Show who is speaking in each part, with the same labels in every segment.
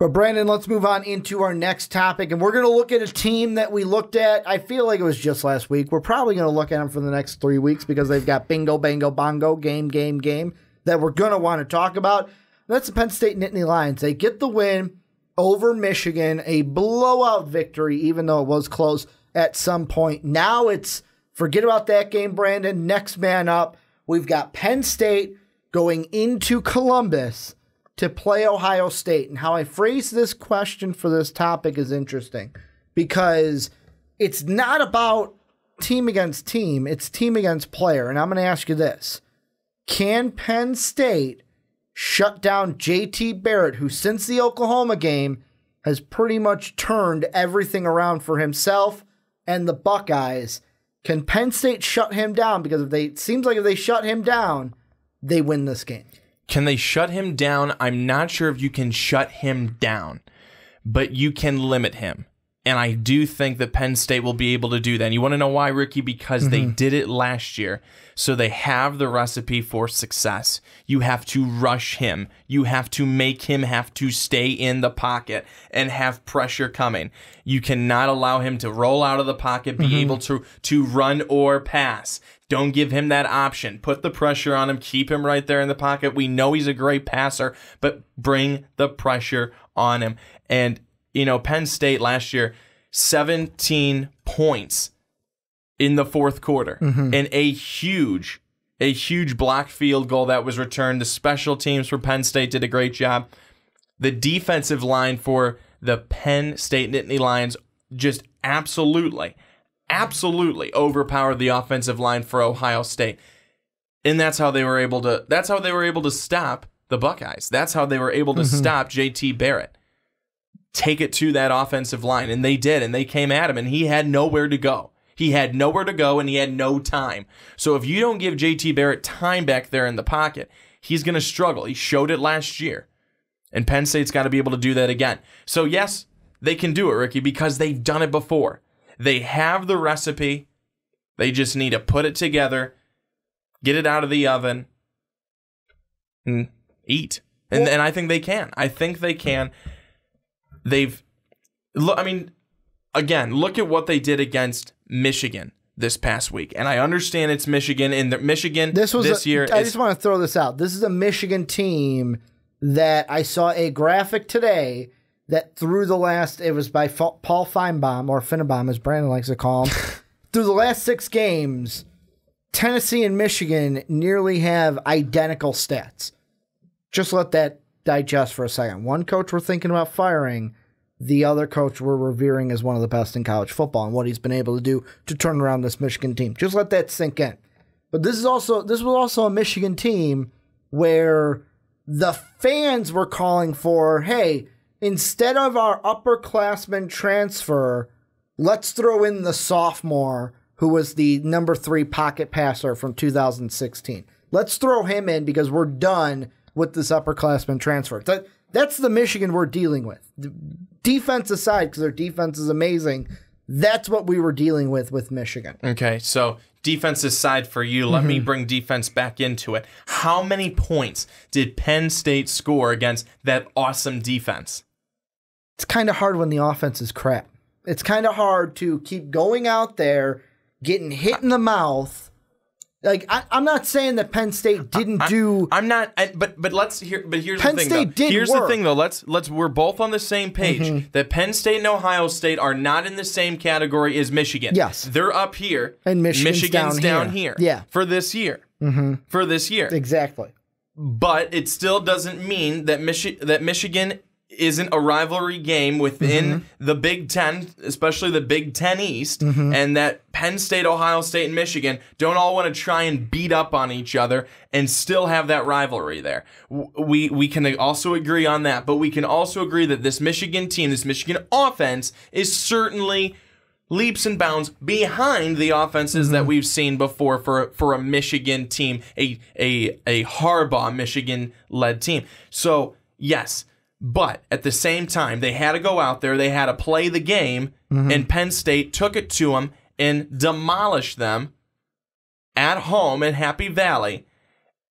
Speaker 1: But Brandon, let's move on into our next topic, and we're going to look at a team that we looked at, I feel like it was just last week. We're probably going to look at them for the next 3 weeks because they've got bingo, bango, bongo, game that we're going to want to talk about. That's the Penn State Nittany Lions. They get the win over Michigan, a blowout victory, even though it was close at some point. Now it's forget about that game, Brandon. Next man up. We've got Penn State going into Columbus to play Ohio State. And how I phrase this question for this topic is interesting because it's not about team against team. It's team against player. And I'm going to ask you this. Can Penn State shut down JT Barrett, who since the Oklahoma game has pretty much turned everything around for himself and the Buckeyes? Can Penn State shut him down? Because it seems like if they shut him down, they win this game.
Speaker 2: Can they shut him down? I'm not sure if you can shut him down, but you can limit him. And I do think that Penn State will be able to do that. And you want to know why, Ricky? Because they did it last year. So they have the recipe for success. You have to rush him. You have to make him have to stay in the pocket and have pressure coming. You cannot allow him to roll out of the pocket, be able to run or pass. Don't give him that option. Put the pressure on him. Keep him right there in the pocket. We know he's a great passer, but bring the pressure on him. And, you know, Penn State last year, 17 points in the fourth quarter. And a huge blocked field goal that was returned. The special teams for Penn State did a great job. The defensive line for the Penn State Nittany Lions just absolutely overpowered the offensive line for Ohio State. And that's how they were able to stop the Buckeyes. That's how they were able to stop JT Barrett. Take it to that offensive line, and they did, and they came at him, and he had nowhere to go. He had nowhere to go, and he had no time. So if you don't give JT Barrett time back there in the pocket, he's going to struggle. He showed it last year, and Penn State's got to be able to do that again. So yes, they can do it, Ricky, because they've done it before. They have the recipe. They just need to put it together, get it out of the oven, and eat. And I think they can. Look at what they did against Michigan this past week. And I understand it's Michigan, and Michigan this year.
Speaker 1: I just want to throw this out. This is a Michigan team that I saw a graphic today that through the last, it was by Paul Feinbaum, or Finnbaum as Brandon likes to call him, through the last 6 games, Tennessee and Michigan nearly have identical stats. Just let that digest for a second. One coach we're thinking about firing, the other coach we're revering as one of the best in college football, and what he's been able to do to turn around this Michigan team. Just let that sink in. But this was also a Michigan team where the fans were calling for, hey, instead of our upperclassman transfer, let's throw in the sophomore who was the number 3 pocket passer from 2016. Let's throw him in because we're done with this upperclassman transfer. That's the Michigan we're dealing with. Defense aside, because their defense is amazing, that's what we were dealing with Michigan.
Speaker 2: Okay, so defense aside for you, let me bring defense back into it. How many points did Penn State score against that awesome defense?
Speaker 1: It's kind of hard when the offense is crap. It's kind of hard to keep going out there, getting hit in the mouth. Like, I'm not saying that Penn State didn't do.
Speaker 2: I'm not. But let's hear. But here's
Speaker 1: Penn
Speaker 2: the thing.
Speaker 1: State did
Speaker 2: here's
Speaker 1: work.
Speaker 2: the thing, though. Let's. We're both on the same page. That Penn State and Ohio State are not in the same category as Michigan.
Speaker 1: Yes,
Speaker 2: they're up here,
Speaker 1: and Michigan's
Speaker 2: down here.
Speaker 1: Yeah,
Speaker 2: for this year. For this year,
Speaker 1: exactly.
Speaker 2: But it still doesn't mean that Michigan isn't a rivalry game within the Big Ten, especially the Big Ten East, and that Penn State, Ohio State, and Michigan don't all want to try and beat up on each other and still have that rivalry there. We can also agree on that, but we can also agree that this Michigan team, this Michigan offense, is certainly leaps and bounds behind the offenses that we've seen before for a Michigan team, a Harbaugh Michigan-led team. So, yes. But at the same time, they had to go out there, they had to play the game, and Penn State took it to them and demolished them at home in Happy Valley.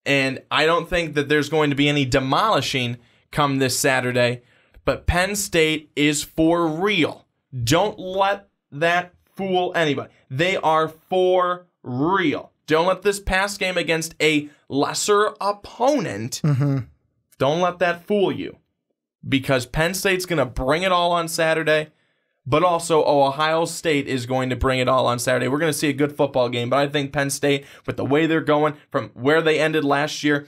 Speaker 2: And I don't think that there's going to be any demolishing come this Saturday but Penn State is for real. Don't let that fool anybody. They are for real. Don't let this past game against a lesser opponent, don't let that fool you. Because Penn State's going to bring it all on Saturday, but also Ohio State is going to bring it all on Saturday. We're going to see a good football game, but I think Penn State, with the way they're going from where they ended last year,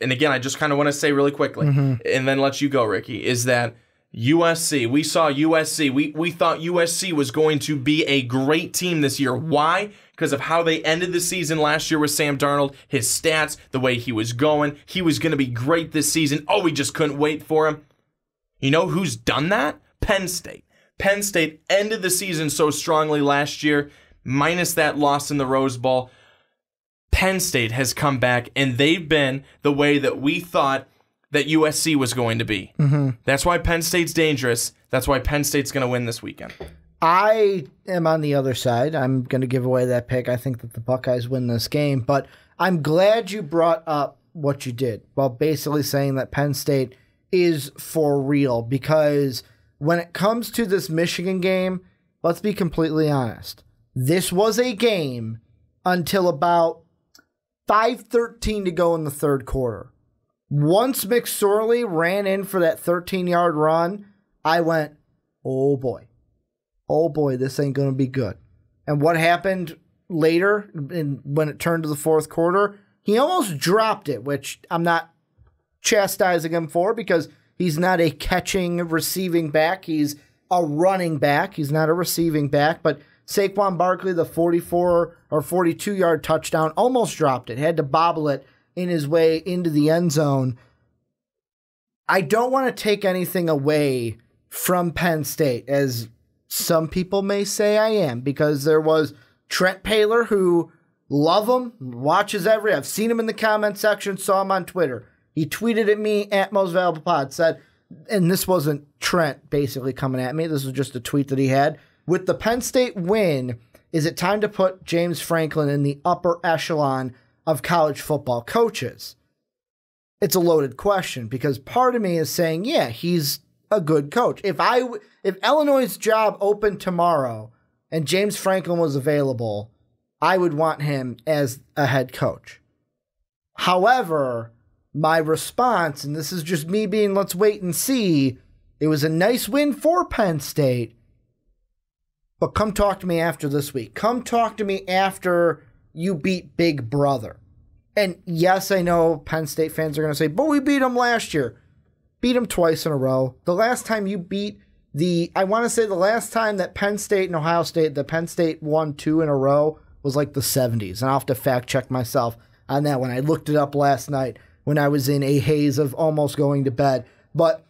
Speaker 2: and again, I just kind of want to say really quickly, and then let you go, Ricky, is that USC, we saw USC. We thought USC was going to be a great team this year. Why? Because of how they ended the season last year with Sam Darnold, his stats, the way he was going. He was going to be great this season. Oh, we just couldn't wait for him. You know who's done that? Penn State. Penn State ended the season so strongly last year, minus that loss in the Rose Bowl. Penn State has come back, and they've been the way that we thought that USC was going to be. That's why Penn State's dangerous. That's why Penn State's going to win this weekend.
Speaker 1: I am on the other side. I'm going to give away that pick. I think that the Buckeyes win this game, but I'm glad you brought up what you did while basically saying that Penn State is for real, because when it comes to this Michigan game, let's be completely honest. This was a game until about 5:13 to go in the third quarter. Once McSorley ran in for that 13-yard run, I went, oh boy, this ain't going to be good. And what happened later, when it turned to the fourth quarter, he almost dropped it, which I'm not chastising him for, because he's not a catching, receiving back. He's a running back. He's not a receiving back. But Saquon Barkley, the 44 or 42-yard touchdown, almost dropped it. Had to bobble it in his way into the end zone. I don't want to take anything away from Penn State, as some people may say I am, because there was Trent Paylor, who love him, watches I've seen him in the comment section, saw him on Twitter. He tweeted at me at Most Valuable Pod, said, and this wasn't Trent basically coming at me, this was just a tweet that he had, with the Penn State win, is it time to put James Franklin in the upper echelon of college football coaches? It's a loaded question, because part of me is saying, yeah, he's a good coach. If Illinois' job opened tomorrow and James Franklin was available, I would want him as a head coach. However, my response, and this is just me being, let's wait and see, it was a nice win for Penn State, but come talk to me after this week. Come talk to me after you beat Big Brother. And yes, I know Penn State fans are going to say, but we beat them last year. Beat them twice in a row. The last time you beat I want to say the last time that Penn State and Ohio State, that Penn State won 2 in a row was like the 70s. And I'll have to fact check myself on that one. I looked it up last night when I was in a haze of almost going to bed. But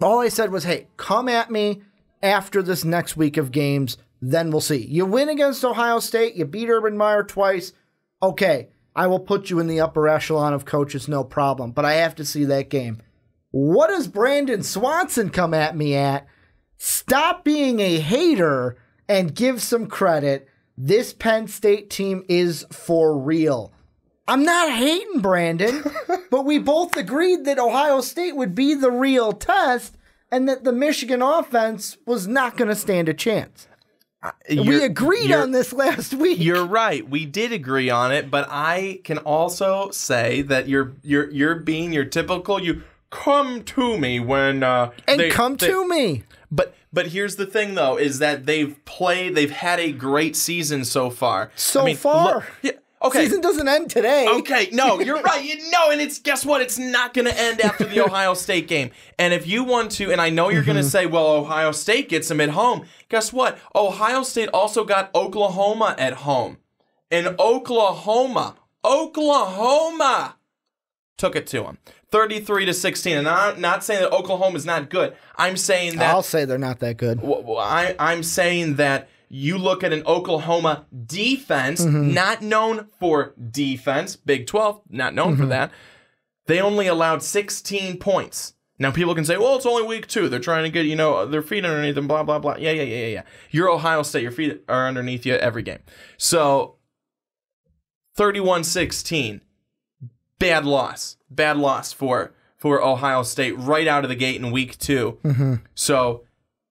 Speaker 1: all I said was, hey, come at me after this next week of games, then we'll see. You win against Ohio State, you beat Urban Meyer twice, okay, I will put you in the upper echelon of coaches, no problem, but I have to see that game. What does Brandon Swanson come at me at? Stop being a hater and give some credit. This Penn State team is for real. I'm not hating, Brandon, but we both agreed that Ohio State would be the real test and that the Michigan offense was not going to stand a chance. We agreed on this last week.
Speaker 2: You're right. We did agree on it, but I can also say that you're being your typical, you come to me when
Speaker 1: to me.
Speaker 2: But here's the thing though, is that they've had a great season so far.
Speaker 1: Okay. Season doesn't end today.
Speaker 2: Okay, no, you're right. And guess what? It's not going to end after the Ohio State game. And if you want to, and I know you're going to say, well, Ohio State gets them at home. Guess what? Ohio State also got Oklahoma at home. And Oklahoma took it to them. 33-16. And I'm not saying that Oklahoma's not good. I'm saying that...
Speaker 1: I'll say they're not that good.
Speaker 2: I'm saying that you look at an Oklahoma defense, not known for defense, Big 12, not known for that. They only allowed 16 points. Now, people can say, well, it's only week 2. They're trying to get, their feet underneath them, blah, blah, blah. Yeah. You're Ohio State. Your feet are underneath you every game. So, 31-16, bad loss. Bad loss for for Ohio State right out of the gate in week 2. So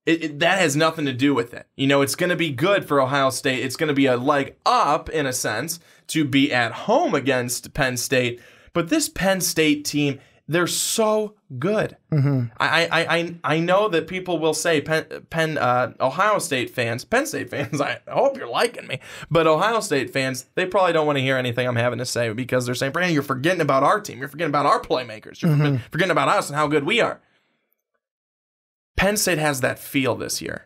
Speaker 2: that has nothing to do with it. You know, it's going to be good for Ohio State. It's going to be a leg up, in a sense, to be at home against Penn State. But this Penn State team, they're so good. I know that people will say Ohio State fans, Penn State fans, I hope you're liking me, but Ohio State fans, they probably don't want to hear anything I'm having to say because they're saying, Brandon, you're forgetting about our team. You're forgetting about our playmakers. You're forgetting about us and how good we are. Penn State has that feel this year.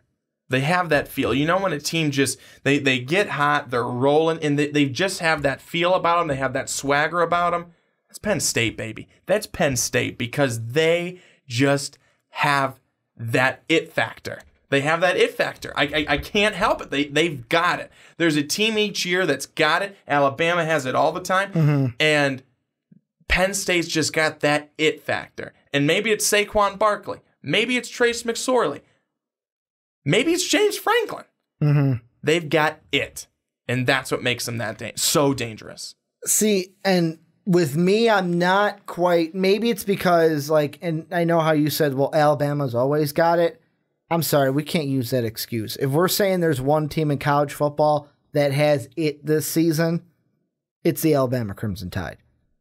Speaker 2: They have that feel. You know, when a team just, they get hot, they're rolling, and they just have that feel about them. They have that swagger about them. That's Penn State, baby. That's Penn State because they just have that it factor. They have that it factor. I can't help it. They've got it. There's a team each year that's got it. Alabama has it all the time. And Penn State's just got that it factor. And maybe it's Saquon Barkley. Maybe it's Trace McSorley. Maybe it's James Franklin. They've got it. And that's what makes them that so dangerous.
Speaker 1: See, and with me, I'm not quite, maybe it's because, like, and I know how you said, well, Alabama's always got it. I'm sorry, we can't use that excuse. If we're saying there's one team in college football that has it this season, it's the Alabama Crimson Tide.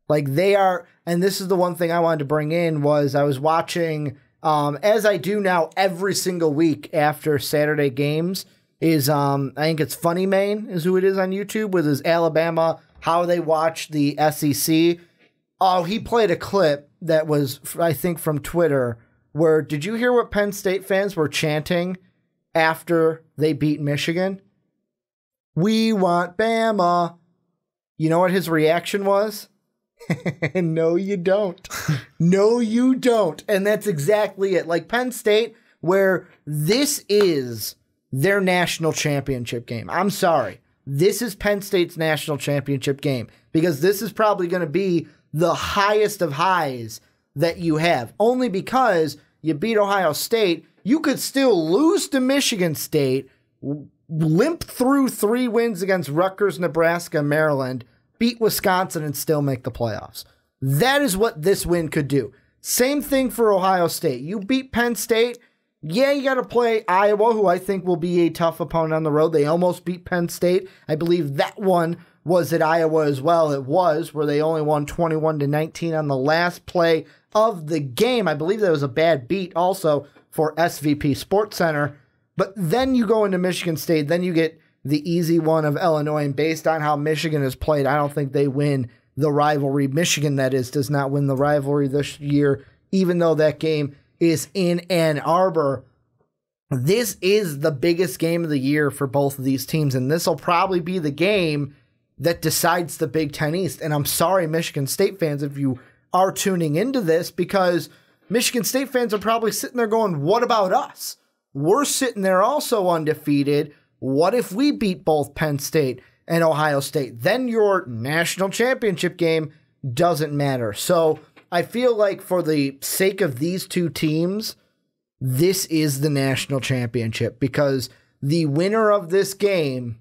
Speaker 1: Like, they are, and this is the one thing I wanted to bring in, was I was watching, as I do now every single week after Saturday games, is, I think it's Funny Main is who it is on YouTube, with his Alabama, how they watch the SEC. Oh, he played a clip that was, I think, from Twitter, where, did you hear what Penn State fans were chanting after they beat Michigan? We want Bama. You know what his reaction was? No, you don't. No, you don't. And that's exactly it. Like Penn State, where this is their national championship game. I'm sorry. This is Penn State's national championship game because this is probably going to be the highest of highs that you have. Only because you beat Ohio State, you could still lose to Michigan State, limp through 3 wins against Rutgers, Nebraska, Maryland, beat Wisconsin, and still make the playoffs. That is what this win could do. Same thing for Ohio State. You beat Penn State. Yeah, you got to play Iowa, who I think will be a tough opponent on the road. They almost beat Penn State. I believe that one was at Iowa as well. It was, where they only won 21-19 on the last play of the game. I believe that was a bad beat also for SVP Sports Center. But then you go into Michigan State. Then you get the easy one of Illinois. And based on how Michigan has played, I don't think they win the rivalry. Michigan, that is, does not win the rivalry this year, even though that game is in Ann Arbor. This is the biggest game of the year for both of these teams, and this will probably be the game that decides the Big Ten East. And I'm sorry, Michigan State fans, if you are tuning into this, because Michigan State fans are probably sitting there going, what about us? We're sitting there also undefeated. What if we beat both Penn State and Ohio State? Then your national championship game doesn't matter. So I feel like for the sake of these two teams, this is the national championship because the winner of this game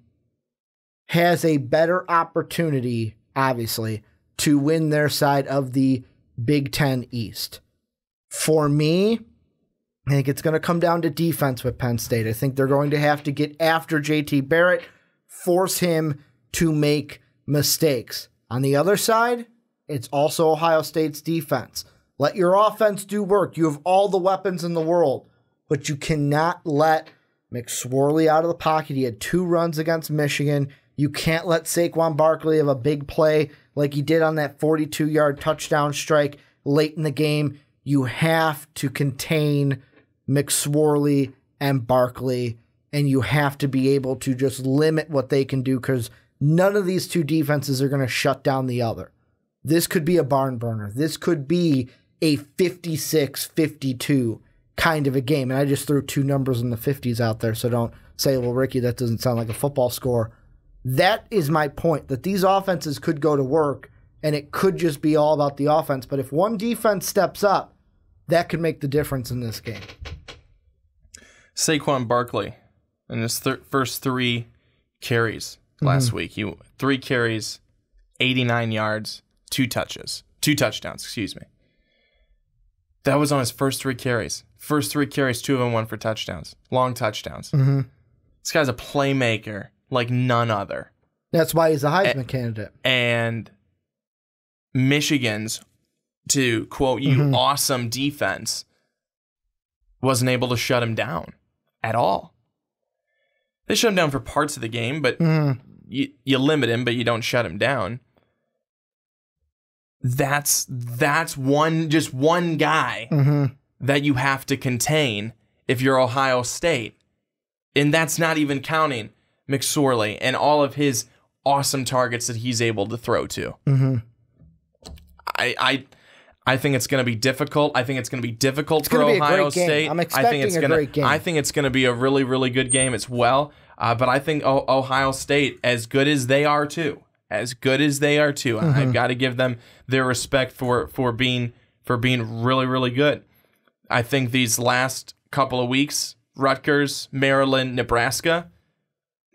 Speaker 1: has a better opportunity, obviously, to win their side of the Big Ten East. For me, I think it's going to come down to defense with Penn State. I think they're going to have to get after JT Barrett, force him to make mistakes. On the other side, it's also Ohio State's defense. Let your offense do work. You have all the weapons in the world, but you cannot let McSorley out of the pocket. He had 2 runs against Michigan. You can't let Saquon Barkley have a big play like he did on that 42-yard touchdown strike late in the game. You have to contain McSorley and Barkley, and you have to be able to just limit what they can do because none of these two defenses are going to shut down the other. This could be a barn burner. This could be a 56-52 kind of a game. And I just threw 2 numbers in the 50s out there, so don't say, well, Ricky, that doesn't sound like a football score. That is my point, that these offenses could go to work, and it could just be all about the offense. But if one defense steps up, that could make the difference in this game.
Speaker 2: Saquon Barkley, in his first 3 carries last week, 3 carries, 89 yards, 2 touchdowns, excuse me. That was on his first 3 carries. First 3 carries, 2 of them went for touchdowns. Long touchdowns. This guy's a playmaker like none other.
Speaker 1: That's why he's a Heisman candidate.
Speaker 2: And Michigan's, to quote you, awesome defense wasn't able to shut him down at all. They shut him down for parts of the game, but you limit him, but you don't shut him down. That's one guy that you have to contain if you're Ohio State. And that's not even counting McSorley and all of his awesome targets that he's able to throw to. I think it's going to be difficult. I think it's going to be difficult for Ohio State.
Speaker 1: I'm expecting a great game.
Speaker 2: I think it's going to be a really, really good game as well. But I think Ohio State, as good as they are too, I've got to give them their respect for being really, really good. I think these last couple of weeks, Rutgers, Maryland, Nebraska,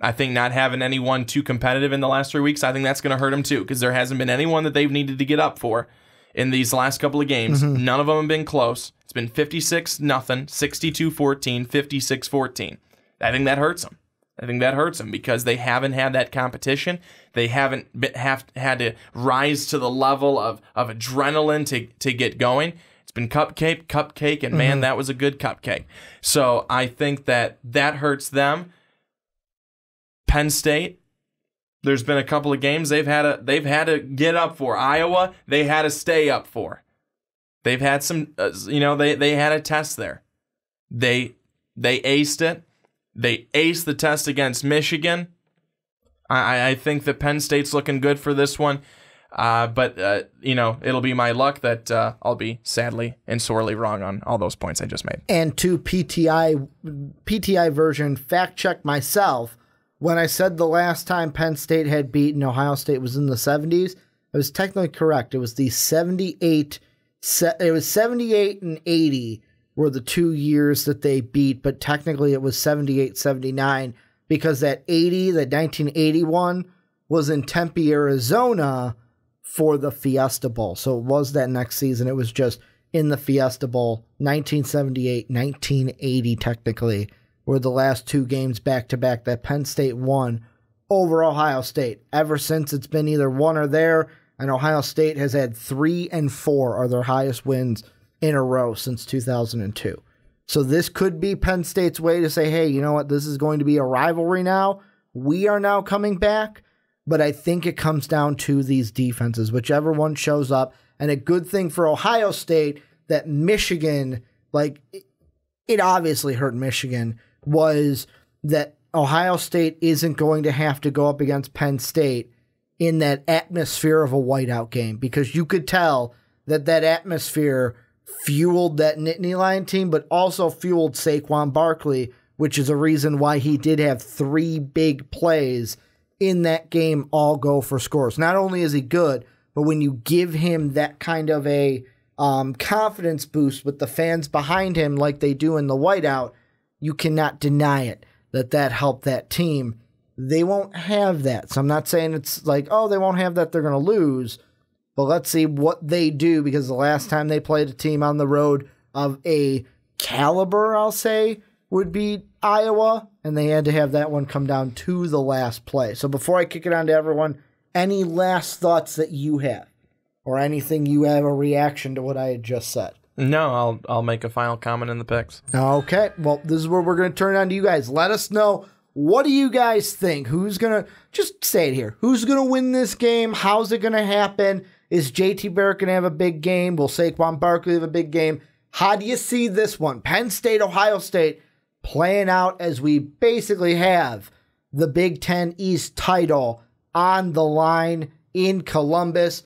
Speaker 2: I think not having anyone too competitive in the last 3 weeks, I think that's going to hurt them too, because there hasn't been anyone that they've needed to get up for in these last couple of games. None of them have been close. It's been 56-0, 62-14, 56-14. I think that hurts them. Because they haven't had that competition. They haven't had to rise to the level of adrenaline to get going. It's been cupcake, and man, that was a good cupcake. So I think that hurts them. Penn State, there's been a couple of games they've had to get up for. Iowa, they had to stay up for. They've had some, they had a test there. They aced it. They aced the test against Michigan. I think that Penn State's looking good for this one. But it'll be my luck that I'll be sadly and sorely wrong on all those points I just made.
Speaker 1: And to PTI version, fact check myself. When I said the last time Penn State had beaten Ohio State was in the 70s, I was technically correct. It was the 78 and 80 were the 2 years that they beat, but technically it was 78-79 because that 1981 was in Tempe, Arizona for the Fiesta Bowl. So it was that next season. It was just in the Fiesta Bowl. 1978, 1980 technically were the last 2 games back-to-back that Penn State won over Ohio State. Ever since, it's been either one or there, and Ohio State has had 3 and 4 are their highest wins in a row since 2002. So this could be Penn State's way to say, hey, you know what, this is going to be a rivalry now. We are now coming back, but I think it comes down to these defenses, whichever one shows up, and a good thing for Ohio State that Michigan, it obviously hurt Michigan, was that Ohio State isn't going to have to go up against Penn State in that atmosphere of a whiteout game, because you could tell that atmosphere fueled that Nittany Lion team, but also fueled Saquon Barkley, which is a reason why he did have 3 big plays in that game all go for scores. Not only is he good, but when you give him that kind of a confidence boost with the fans behind him like they do in the whiteout, you cannot deny it that helped that team. They won't have that. So I'm not saying it's like, oh, they won't have that, they're going to lose. But let's see what they do, because the last time they played a team on the road of a caliber, I'll say, would be Iowa, and they had to have that one come down to the last play. So before I kick it on to everyone, any last thoughts that you have, or anything you have a reaction to what I had just said?
Speaker 2: No, I'll make a final comment in the picks.
Speaker 1: Okay, well, this is where we're going to turn it on to you guys. Let us know, what do you guys think? Who's going to, just say it here, who's going to win this game? How's it going to happen? Is JT Barrett going to have a big game? Will Saquon Barkley have a big game? How do you see this one? Penn State, Ohio State, playing out as we basically have the Big Ten East title on the line in Columbus.